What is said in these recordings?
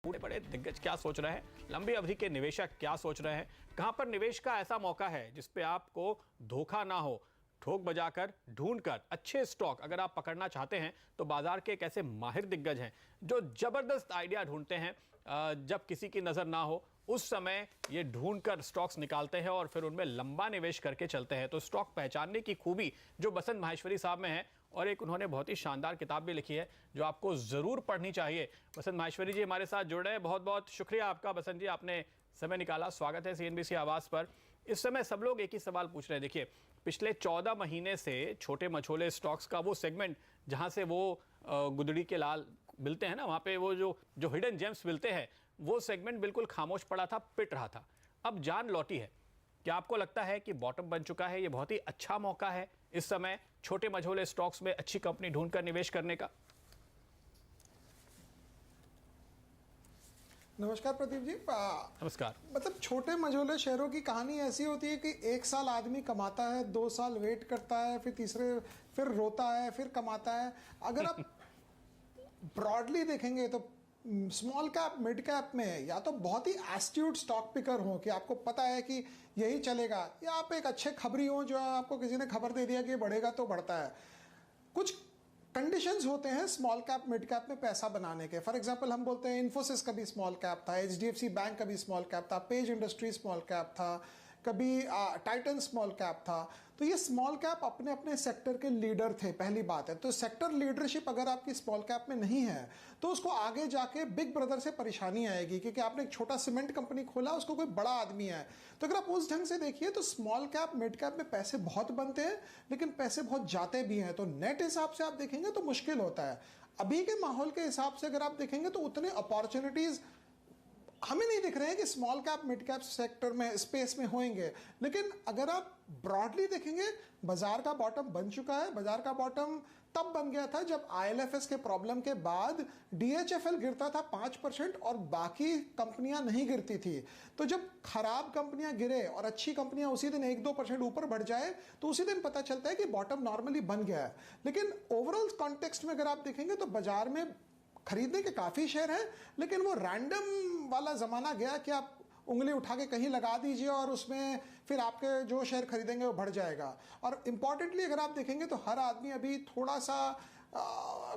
बड़े बड़े दिग्गज क्या सोच रहे हैं, लंबी अवधि के निवेशक क्या सोच रहे हैं, कहां पर निवेश का ऐसा मौका है जिसपे आपको धोखा ना हो। ठोक बजाकर ढूंढकर अच्छे स्टॉक अगर आप पकड़ना चाहते हैं तो बाजार के एक ऐसे माहिर दिग्गज हैं जो जबरदस्त आइडिया ढूंढते हैं। जब किसी की नजर ना हो उस समय ये ढूंढकर स्टॉक्स निकालते हैं और फिर उनमें लंबा निवेश करके चलते हैं। तो स्टॉक पहचानने की खूबी जो बसंत माहेश्वरी साहब में है, और एक उन्होंने बहुत ही शानदार किताब भी लिखी है जो आपको जरूर पढ़नी चाहिए। बसंत माहेश्वरी जी हमारे साथ जुड़ रहे हैं, बहुत बहुत शुक्रिया आपका बसंत जी, आपने समय निकाला। स्वागत है सीएनबीसी आवाज पर। इस समय सब लोग एक ही सवाल पूछ रहे हैं। देखिए, पिछले 14 महीने से छोटे मझोले स्टॉक्स का वो सेगमेंट जहां से वो गुदड़ी के लाल मिलते हैं ना, वहां पे वो जो हिडन जेम्स मिलते हैं, वो सेगमेंट बिल्कुल खामोश पड़ा था, पिट रहा था। अब जान लौटी है। क्या आपको लगता है कि बॉटम बन चुका है? ये बहुत ही अच्छा मौका है इस समय छोटे मझोले स्टॉक्स में अच्छी कंपनी ढूंढकर निवेश करने का। नमस्कार प्रदीप जी। नमस्कार। मतलब छोटे मझोले शेयरों की कहानी ऐसी होती है कि 1 साल आदमी कमाता है, 2 साल वेट करता है, फिर रोता है, फिर कमाता है। अगर आप ब्रॉडली देखेंगे तो स्मॉल कैप मिड कैप में या तो बहुत ही एस्ट्यूट स्टॉक पिकर हो कि आपको पता है कि यही चलेगा, या आप एक अच्छे खबरी हो जो आपको किसी ने खबर दे दिया कि बढ़ेगा तो बढ़ता है। कुछ कंडीशंस होते हैं स्मॉल कैप मिड कैप में पैसा बनाने के। फॉर एग्जांपल हम बोलते हैं इन्फोसिस कभी स्मॉल कैप था, एचडीएफसी बैंक कभी स्मॉल कैप था, पेज इंडस्ट्री स्मॉल कैप था, कभी टाइटन स्मॉल कैप था। तो ये स्मॉल कैप अपने अपने सेक्टर के लीडर थे, पहली बात है। तो सेक्टर लीडरशिप अगर आपकी स्मॉल कैप में नहीं है तो उसको आगे जाके बिग ब्रदर से परेशानी आएगी, क्योंकि आपने एक छोटा सीमेंट कंपनी खोला, उसको कोई बड़ा आदमी है। तो अगर आप उस ढंग से देखिए तो स्मॉल कैप मिड कैप में पैसे बहुत बनते हैं, लेकिन पैसे बहुत जाते भी हैं। तो नेट हिसाब से आप देखेंगे तो मुश्किल होता है। अभी के माहौल के हिसाब से अगर आप देखेंगे तो उतने अपॉर्चुनिटीज हमें नहीं दिख रहे हैं कि small cap mid cap sector में स्पेस में होंगे। लेकिन अगर आप ब्रॉडली देखेंगे, बाजार का बॉटम बन चुका है। बाजार का बॉटम तब बन गया था जब आईएलएफएस के प्रॉब्लम के बाद डीएचएफएल गिरता था 5% और बाकी कंपनियां नहीं गिरती थी। तो जब खराब कंपनियां गिरे और अच्छी कंपनियां उसी दिन 1-2% ऊपर बढ़ जाए तो उसी दिन पता चलता है कि बॉटम नॉर्मली बन गया है। लेकिन ओवरऑल कॉन्टेक्स्ट में अगर आप देखेंगे तो बाजार में खरीदने के काफी शेयर हैं, लेकिन वो रैंडम वाला जमाना गया कि आप उंगली उठा के कहीं लगा दीजिए और उसमें फिर आपके जो शेयर खरीदेंगे वो बढ़ जाएगा। और इंपॉर्टेंटली अगर आप देखेंगे तो हर आदमी अभी थोड़ा सा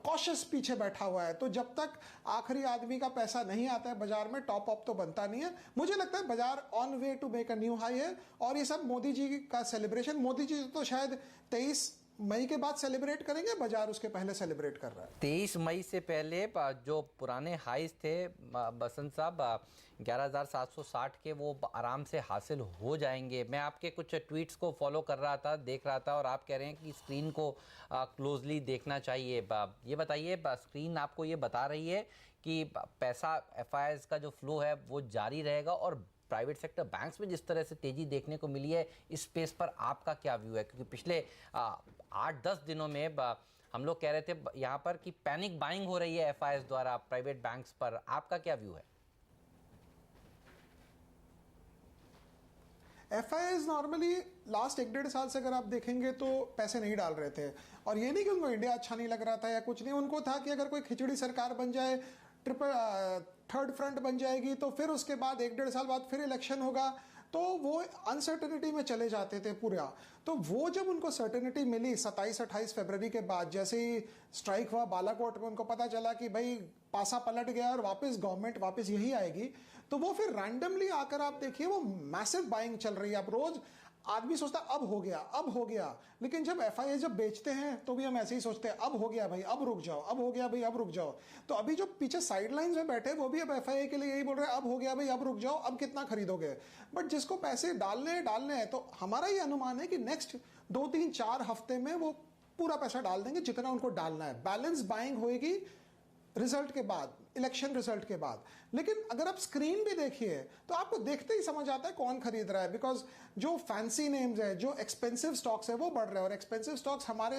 कॉशियस पीछे बैठा हुआ है। तो जब तक आखिरी आदमी का पैसा नहीं आता है बाजार में, टॉप अप तो बनता नहीं है। मुझे लगता है बाजार on way to make a new high है। और ये सब मोदी जी का सेलिब्रेशन, मोदी जी तो शायद 23 मई के बाद सेलिब्रेट करेंगे, बाजार उसके पहले सेलिब्रेट कर रहा है। 23 मई से पहले जो पुराने हाइज थे बसंत साहब 11,760 के, वो आराम से हासिल हो जाएंगे। मैं आपके कुछ ट्वीट्स को फॉलो कर रहा था, देख रहा था, और आप कह रहे हैं कि स्क्रीन को क्लोजली देखना चाहिए। ये बताइए, स्क्रीन आपको ये बता रही है कि पैसा एफआईआईज का जो फ्लो है वो जारी रहेगा, और प्राइवेट सेक्टर बैंक्स में जिस तरह से तेजी देखने को मिली है, इस स्पेस पर आपका क्या व्यू है? क्योंकि पिछले 8-10 दिनों में हम लोग कह रहे थे यहाँ पर कि पैनिक बाइंग हो रही है एफआईआईज द्वारा प्राइवेट बैंक्स पर। आपका क्या व्यू है? एफआईआईज नॉर्मली लास्ट 1-1.5 साल से अगर आप देखेंगे तो पैसे नहीं डाल रहे थे। और ये नहीं कि उनको इंडिया अच्छा नहीं लग रहा था या कुछ नहीं, उनको था कि अगर कोई खिचड़ी सरकार बन जाए, थर्ड फ्रंट बन जाएगी, तो फिर उसके बाद 1-1.5 साल बाद फिर इलेक्शन होगा, तो वो अनसर्टेनिटी में चले जाते थे पूरा। तो वो जब उनको सर्टेनिटी मिली 27-28 फरवरी के बाद, जैसे ही स्ट्राइक हुआ बालाकोट में, उनको पता चला कि भाई पासा पलट गया और वापस गवर्नमेंट वापस यही आएगी, तो वो फिर रैंडमली आकर आप देखिए वो मैसिव बाइंग चल रही है। अब रोज आदमी सोचता अब हो गया, अब हो गया, लेकिन जब एफआईआई जब बेचते हैं तो भी हम ऐसे ही सोचते हैं अब हो गया भाई, अब रुक जाओ, अब हो गया भाई, अब रुक जाओ। तो अभी जो पीछे साइडलाइंस में बैठे वो भी अब एफआईआई के लिए यही बोल रहे हैं अब हो गया भाई, अब रुक जाओ, अब कितना खरीदोगे। बट जिसको पैसे डालने हैं, तो हमारा ये अनुमान है कि नेक्स्ट 2-3-4 हफ्ते में वो पूरा पैसा डाल देंगे जितना उनको डालना है। बैलेंस बाइंग होगी रिजल्ट के बाद, इलेक्शन रिजल्ट के बाद। लेकिन अगर आप स्क्रीन भी देखिए तो आपको देखते ही समझ आता है कौन खरीद रहा है, बिकॉज जो फैंसी नेम्स है, जो एक्सपेंसिव स्टॉक्स है वो बढ़ रहे हैं। और एक्सपेंसिव स्टॉक्स हमारे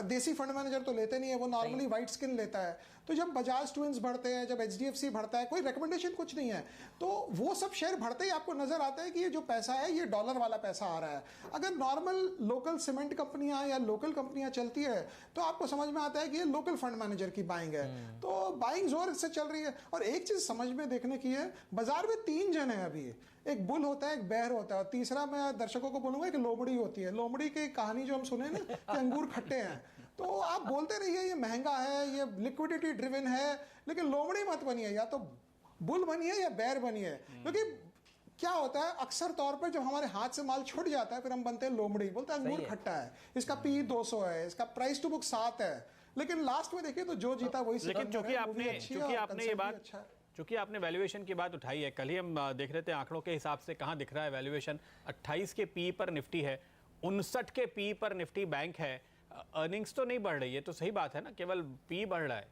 देसी फंड मैनेजर तो लेते नहीं है, वो नॉर्मली व्हाइट स्किन लेता है। तो जब बजाज ट्विंस बढ़ते हैं, जब HDFC बढ़ता है, कोई रिकमेंडेशन कुछ नहीं है, तो वो सब शेयर बढ़ते ही आपको नजर आता है कि ये जो पैसा है ये डॉलर वाला पैसा आ रहा है। अगर नॉर्मल लोकल सीमेंट कंपनियां या लोकल कंपनियां चलती है तो आपको समझ में आता है कि ये लोकल फंड मैनेजर की बाइंग है, तो बाइंग जोर से चल रही है। और एक चीज समझ में देखने की है, बाजार में 3 जन है अभी, एक बुल होता है, एक बेर होता है, और तीसरा मैं दर्शकों को बोलूंगा कि लोमड़ी होती है। लोमड़ी की कहानी जो हम सुने ना कि अंगूर खट्टे हैं, तो आप बोलते रहिए ये महंगा है, ये लिक्विडिटी ड्रिवन है, लेकिन लोमड़ी मत बनिए, या तो बुल बनिए या बेर बनिए। क्योंकि क्या होता है अक्सर तौर पर जब हमारे हाथ से माल छूट जाता है फिर हम बनते हैं लोमड़ी, बोलते हैं अंगूर खट्टा है, इसका पी 200 है, इसका प्राइस टू बुक 7 है, लेकिन लास्ट में देखिए तो जो जीता वही। लेकिन चूंकि आपने वैल्यूएशन की बात उठाई है, कल ही हम देख रहे थे आंकड़ों के हिसाब से कहां दिख रहा है वैल्यूएशन, 28 के पी पर निफ्टी है, 59 के पी पर निफ्टी बैंक है। अर्निंग्स तो नहीं बढ़ रही है, तो सही बात है ना, केवल पी बढ़ रहा है।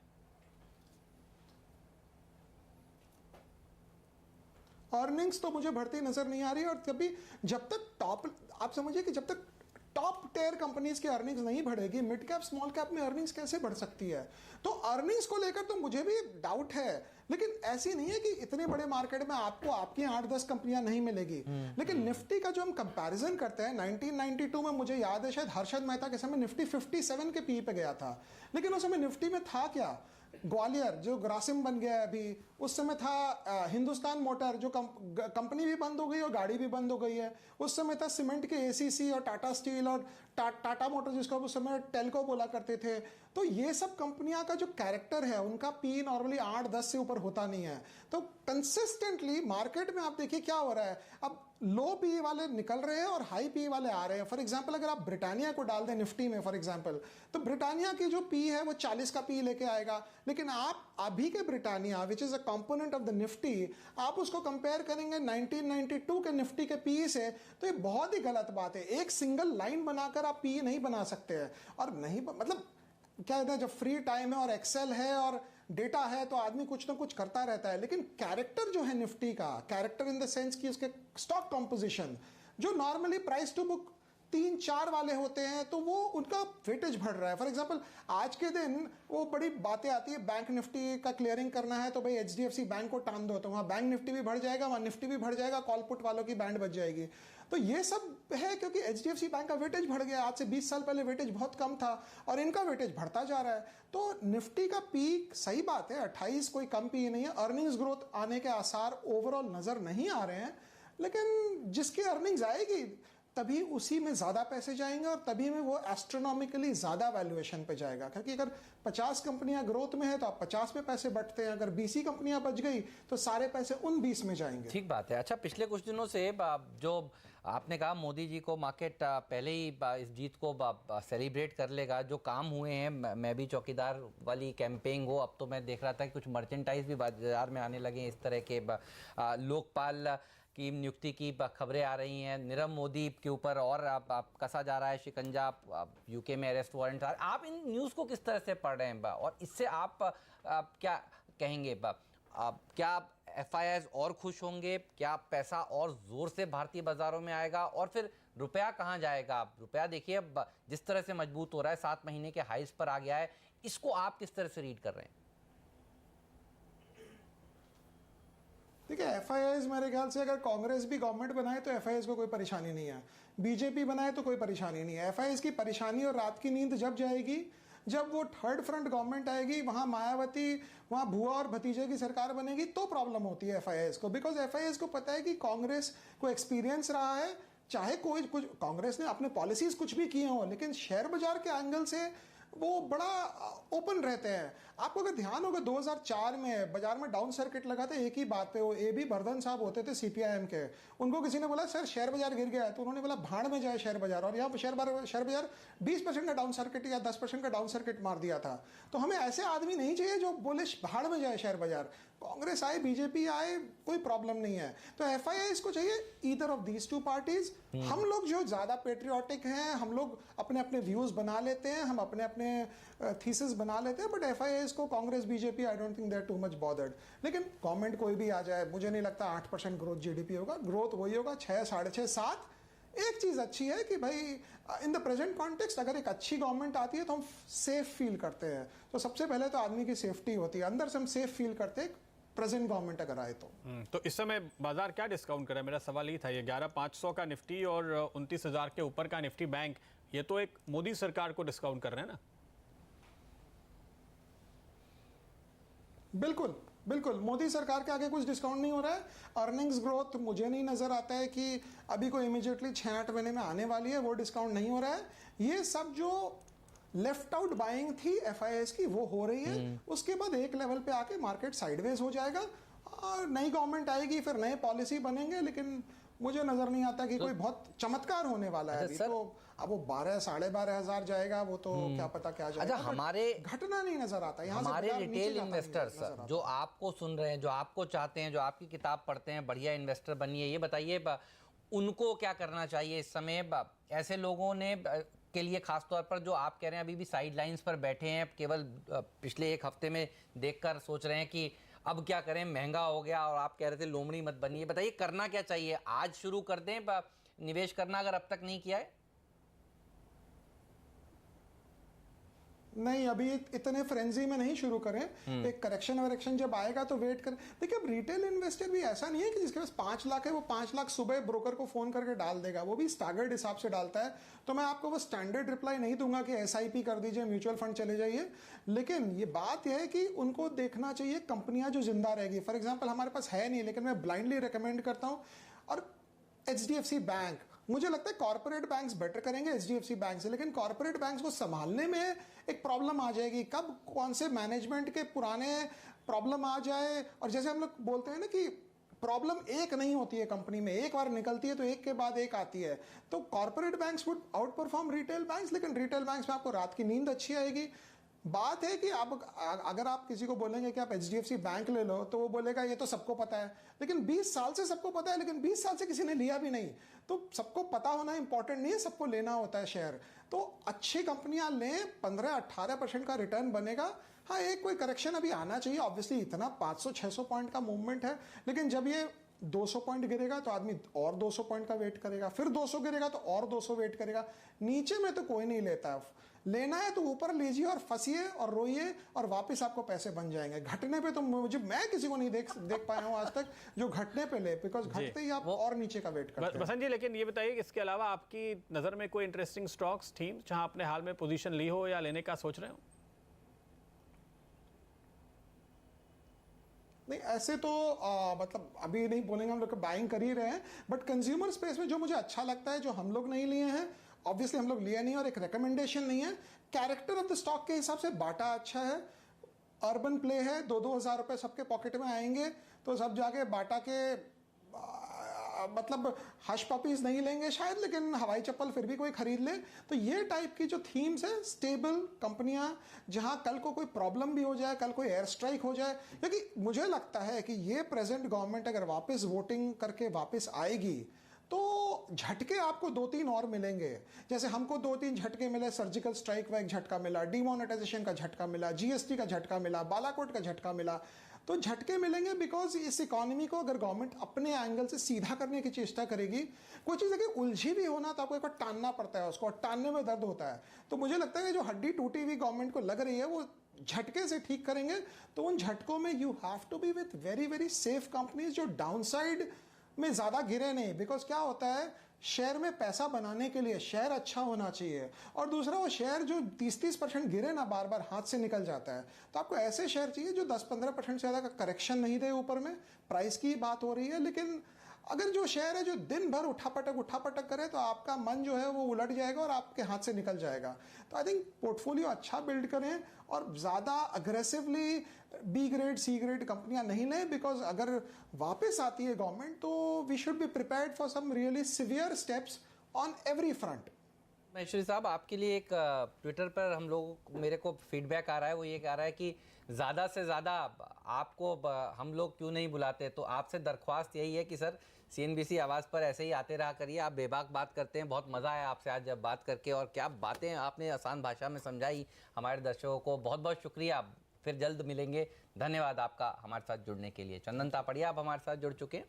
अर्निंग्स तो मुझे बढ़ती नजर नहीं आ रही, और कभी जब तक टॉप, आप समझिए कि जब तक टॉप टेयर कंपनीज की अर्निंग्स नहीं बढ़ेगी, मिड कैप स्मॉल कैप में अर्निंग्स कैसे बढ़ सकती है? तो अर्निंग्स को लेकर तो मुझे भी डाउट है, लेकिन ऐसी नहीं है कि इतने बड़े मार्केट में आपको आपकी 8-10 कंपनियां नहीं मिलेगी। लेकिन निफ्टी का जो हम कंपैरिजन करते हैं, 1992 में मुझे याद है शायद हर्षद मेहता के समय निफ्टी 57 के पी पे गया था, लेकिन उस समय निफ्टी में था क्या? ग्वालियर जो ग्रासिम बन गया है अभी, उस समय था हिंदुस्तान मोटर जो कंपनी भी बंद हो गई और गाड़ी भी बंद हो गई है, उस समय था सीमेंट के ACC और टाटा स्टील और टाटा मोटर जिसको उस समय टेल्को बोला करते थे। तो ये सब कंपनियां का जो कैरेक्टर है उनका पी नॉर्मली 8-10 से ऊपर होता नहीं है। तो कंसिस्टेंटली मार्केट में आप देखिए क्या हो रहा है, अब लो पी वाले निकल रहे हैं और हाई पी वाले आ रहे हैं। फॉर एग्जांपल अगर आप ब्रिटानिया को डाल दें निफ्टी में फॉर एग्जांपल, तो ब्रिटानिया की जो पी है वो 40 का पी लेके आएगा, लेकिन आप अभी के Britannia which is a component of the Nifty, आप उसको कंपेयर करेंगे 1992 के निफ्टी के पी से, तो ये बहुत ही गलत बात है। एक सिंगल लाइन बनाकर आप पी नहीं बना सकते हैं, और नहीं मतलब क्या कहते हैं, जब फ्री टाइम है और एक्सेल है और डेटा है तो आदमी कुछ ना कुछ करता रहता है, लेकिन कैरेक्टर जो है निफ्टी का, कैरेक्टर इन द सेंस कि उसके स्टॉक कॉम्पोजिशन जो नॉर्मली प्राइस टू बुक 3-4 वाले होते हैं, तो वो उनका वेटेज बढ़ रहा है। फॉर एग्जांपल आज के दिन वो बड़ी बातें आती है, बैंक निफ्टी का क्लियरिंग करना है तो भाई HDFC बैंक को टान दो, तो वहाँ बैंक निफ्टी भी बढ़ जाएगा, वहाँ निफ्टी भी बढ़ जाएगा, कॉल पुट वालों की बैंड बच जाएगी। तो ये सब है क्योंकि HDFC बैंक का वेटेज बढ़ गया। आज से 20 साल पहले वेटेज बहुत कम था और इनका वेटेज बढ़ता जा रहा है। तो निफ्टी का पीक सही बात है 28 कोई कम पी नहीं है, अर्निंग्स ग्रोथ आने के आसार ओवरऑल नजर नहीं आ रहे हैं, लेकिन जिसकी अर्निंग्स आएगी तभी उसी में ज़्यादा पैसे जाएंगे और तभी में वो एस्ट्रोनॉमिकली ज़्यादा वैल्यूएशन पे जाएगा। क्योंकि अगर 50 कंपनियां ग्रोथ में है तो आप 50 में पैसे बटते हैं, अगर 20 ही कंपनियां बच गई तो सारे पैसे उन 20 में जाएंगे। ठीक बात है। अच्छा, पिछले कुछ दिनों से जो आपने कहा मोदी जी को मार्केट पहले ही इस जीत को सेलिब्रेट कर लेगा, जो काम हुए हैं, मैं भी चौकीदार वाली कैंपेन हो, अब तो मैं देख रहा था कि कुछ मर्चेंटाइज भी बाजार में आने लगे, इस तरह के लोकपाल की नियुक्ति की खबरें आ रही हैं, नीरव मोदी के ऊपर और आप कसा जा रहा है शिकंजा, यूके में अरेस्ट वारंट। आप इन न्यूज़ को किस तरह से पढ़ रहे हैं और इससे आप क्या कहेंगे? क्या FIIs और खुश होंगे? क्या पैसा और ज़ोर से भारतीय बाज़ारों में आएगा? और फिर रुपया कहाँ जाएगा? आप रुपया देखिए अब जिस तरह से मजबूत हो रहा है, 7 महीने के हाइस पर आ गया है, इसको आप किस तरह से रीड कर रहे हैं? देखिए FIIs मेरे ख्याल से अगर कांग्रेस भी गवर्नमेंट बनाए तो FIIs को कोई परेशानी नहीं है, बीजेपी बनाए तो कोई परेशानी नहीं है। FIIs की परेशानी और रात की नींद जब जाएगी जब वो थर्ड फ्रंट गवर्नमेंट आएगी, वहाँ मायावती, वहाँ भुआ और भतीजे की सरकार बनेगी, तो प्रॉब्लम होती है FIIs को। बिकॉज FIIs को पता है कि कांग्रेस को एक्सपीरियंस रहा है, चाहे कोई कुछ कांग्रेस ने अपने पॉलिसीज कुछ भी किए हों, लेकिन शेयर बाजार के एंगल से वो बड़ा ओपन रहते हैं। आपको अगर ध्यान होगा 2004 में बाजार में डाउन सर्किट लगा था एक ही बात पे, वो AB बर्धन साहब होते थे CPIM के, उनको किसी ने बोला सर शेयर बाजार गिर गया है, तो उन्होंने बोला भाड़ में जाए शेयर बाजार, और यहाँ शेयर बाजार 20% का डाउन सर्किट या 10% का डाउन सर्किट मार दिया था। तो हमें ऐसे आदमी नहीं चाहिए जो बोले भाड़ में जाए शेयर बाजार। कांग्रेस आए, बीजेपी आए, कोई प्रॉब्लम नहीं है। तो FIIs को चाहिए either of these two parties. हम लोग जो ज्यादा पेट्रियोटिक हैं, हम लोग अपने अपने व्यूज बना लेते हैं, हम अपने अपने थीसिस बना लेते हैं, बट FIIs को Congress BJP I don't think they are too much bothered. लेकिन गवर्नमेंट कोई भी आ जाए, मुझे नहीं लगता 8% ग्रोथ GDP होगा, ग्रोथ वही होगा 6, 6.5, 7, एक चीज अच्छी है कि भाई इन द प्रेजेंट कॉन्टेक्स्ट अगर एक अच्छी गवर्नमेंट आती है तो हम सेफ फील करते हैं। तो सबसे पहले तो आदमी की सेफ्टी होती है, अंदर से हम सेफ फील करते हैं प्रेजेंट गवर्नमेंट अगर आए तो। तो इस समय बाजार क्या डिस्काउंट कर रहा है? मेरा सवाल ये था, ये 11,500 का निफ्टी और 29,000 के ऊपर का निफ्टी बैंक, ये तो एक मोदी सरकार को डिस्काउंट कर रहे हैं ना? बिल्कुल बिल्कुल, मोदी सरकार के आगे कुछ डिस्काउंट नहीं हो रहा है। अर्निंग्स ग्रोथ मुझे नहीं नजर आता है कि अभी कोई इमीडिएटली 6-8 महीने में आने वाली है, वो डिस्काउंट नहीं हो रहा है। ये सब जो लेफ्ट आउट बाइंग थी एफआईआईस की वो हो रही है, उसके बाद एक लेवल पे आके मार्केट साइडवेज हो जाएगा और नई गवर्नमेंट आएगी, फिर नए पॉलिसी बनेंगे, लेकिन मुझे नजर नहीं आता कि कोई बहुत चमत्कार होने वाला है अभी। तो अब वो 12-12.5 हजार जाएगा, वो तो क्या पता क्या जाएगा। अच्छा, हमारे घटना नहीं नजर आता यहाँ से, हमारे बाजार नीचे रिटेल जाता नहीं इन्वेस्टर्स नजर आता। जो आपको सुन रहे हैं, जो आपको चाहते हैं, जो आपकी किताब पढ़ते हैं, बढ़िया इन्वेस्टर बनिए, ये बताइए उनको क्या करना चाहिए इस समय? ऐसे लोगों ने के लिए खास तौर पर जो आप कह रहे हैं अभी भी साइड लाइन्स पर बैठे हैं, केवल पिछले एक हफ्ते में देखकर सोच रहे हैं कि अब क्या करें, महंगा हो गया, और आप कह रहे थे लोमड़ी मत बनिए, बताइए करना क्या चाहिए? आज शुरू कर दें निवेश करना अगर अब तक नहीं किया है? नहीं, अभी इतने फ्रेंजी में नहीं शुरू करें। एक करेक्शन वरेक्शन जब आएगा तो वेट करें। देखिए, अब रिटेल इन्वेस्टर भी ऐसा नहीं है कि जिसके पास 5 लाख है वो 5 लाख सुबह ब्रोकर को फोन करके डाल देगा, वो भी स्टैगर्ड हिसाब से डालता है। तो मैं आपको वो स्टैंडर्ड रिप्लाई नहीं दूंगा कि एसआईपी कर दीजिए, म्यूचुअल फंड चले जाइए, लेकिन ये बात यह है कि उनको देखना चाहिए कंपनियां जो जिंदा रहेगी। फॉर एग्जाम्पल हमारे पास है नहीं, लेकिन मैं ब्लाइंडली रिकमेंड करता हूँ, और एचडीएफसी बैंक, मुझे लगता है कॉर्पोरेट बैंक्स बेटर करेंगे एचडीएफसी बैंक से, लेकिन कॉर्पोरेट बैंक्स को संभालने में एक प्रॉब्लम आ जाएगी। कब कौन से मैनेजमेंट के पुराने प्रॉब्लम आ जाए, और जैसे हम लोग बोलते हैं ना कि प्रॉब्लम एक नहीं होती है कंपनी में, एक बार निकलती है तो एक के बाद एक आती है। तो corporate banks wood out perform retail banks, लेकिन रिटेल बैंक्स में आपको रात की नींद अच्छी आएगी। बात है कि आप अगर आप किसी को बोलेंगे कि आप एचडीएफसी बैंक ले लो, तो वो बोलेगा ये तो सबको पता है, लेकिन 20 साल से सबको पता है, लेकिन 20 साल से किसी ने लिया भी नहीं। तो सबको पता होना इंपॉर्टेंट नहीं है, सबको लेना होता है शेयर। तो अच्छी कंपनियां लें, 15-18% का रिटर्न बनेगा। हाँ, एक कोई करेक्शन अभी आना चाहिए, ऑब्वियसली इतना 500-600 पॉइंट का मूवमेंट है, लेकिन जब ये 200 पॉइंट गिरेगा तो आदमी और 200 पॉइंट का वेट करेगा, फिर 200 गिरेगा तो और 200 वेट करेगा। नीचे में तो कोई नहीं लेता। लेना है तो ऊपर लीजिए और फंसिए और रोइए, और वापस आपको पैसे बन जाएंगे। घटने पे तो मैं किसी को नहीं देख पाया हूं आज तक जो घटने पे ले, बिकॉज घटते ही आप और नीचे का वेट करते हैं। बसंत जी, लेकिन ये बताइए कि इसके अलावा आपकी नजर में कोई इंटरेस्टिंग स्टॉक्स थीम जहां आपने हाल में पोजीशन ली हो या लेने का सोच रहे हो? नहीं, ऐसे तो मतलब अभी नहीं बोलेंगे, हम लोग बाइंग कर ही रहे हैं, बट कंज्यूमर स्पेस में जो मुझे अच्छा लगता है, जो हम लोग नहीं लिए हैं, ऑब्वियसली हम लोग लिया नहीं और एक रिकमेंडेशन नहीं है, कैरेक्टर ऑफ द स्टॉक के हिसाब से बाटा अच्छा है, अर्बन प्ले है, 2-2 हज़ार रुपए सबके पॉकेट में आएंगे, तो सब जाके बाटा के मतलब हश पपीज नहीं लेंगे शायद, लेकिन हवाई चप्पल फिर भी कोई खरीद ले। तो ये टाइप की जो थीम्स है, स्टेबल कंपनियां जहां कल को कोई प्रॉब्लम भी हो जाए, कल कोई एयर स्ट्राइक हो जाए, क्योंकि मुझे लगता है कि ये प्रेजेंट गवर्नमेंट अगर वापस वोटिंग करके वापस आएगी तो झटके आपको 2-3 और मिलेंगे। जैसे हमको 2-3 झटके मिले, सर्जिकल स्ट्राइक का एक झटका मिला, डिमोनेटाइजेशन का झटका मिला, जीएसटी का झटका मिला, बालाकोट का झटका मिला। तो झटके मिलेंगे बिकॉज इस इकोनॉमी को अगर गवर्नमेंट अपने एंगल से सीधा करने की चेष्टा करेगी, कोई चीज़ अगर उलझी भी होना तो आपको एक बार टानना पड़ता है उसको, और टानने में दर्द होता है। तो मुझे लगता है कि जो हड्डी टूटी हुई गवर्नमेंट को लग रही है वो झटके से ठीक करेंगे। तो उन झटकों में you have to be with very very safe companies जो डाउनसाइड में ज़्यादा गिरे नहीं। बिकॉज क्या होता है, शेयर में पैसा बनाने के लिए शेयर अच्छा होना चाहिए, और दूसरा वो शेयर जो 30-30% गिरे ना, बार बार हाथ से निकल जाता है। तो आपको ऐसे शेयर चाहिए जो 10-15% से ज़्यादा का करेक्शन नहीं दे ऊपर में। प्राइस की बात हो रही है, लेकिन अगर जो शेयर है जो दिन भर उठापटक करे तो आपका मन जो है वो उलट जाएगा और आपके हाथ से निकल जाएगा। तो आई थिंक पोर्टफोलियो अच्छा बिल्ड करें और ज़्यादा aggressively B grade C grade कंपनियां नहीं लें, बिकॉज अगर वापस आती है गवर्नमेंट तो we should be prepared for some really severe steps on every front. Maheshwari साहब, आपके लिए एक ट्विटर पर मेरे को फीडबैक आ रहा है, वो ये कह रहा है कि ज़्यादा से ज़्यादा आपको हम लोग क्यों नहीं बुलाते। तो आपसे दरख्वास्त यही है कि सर CNBC आवाज़ पर ऐसे ही आते रहा करिए, आप बेबाक बात करते हैं। बहुत मज़ा आया आपसे आज जब बात करके, और क्या बातें आपने आसान भाषा में समझाई हमारे दर्शकों को। बहुत बहुत शुक्रिया, फिर जल्द मिलेंगे। धन्यवाद आपका हमारे साथ जुड़ने के लिए। चंदन तापड़िया आप हमारे साथ जुड़ चुके हैं।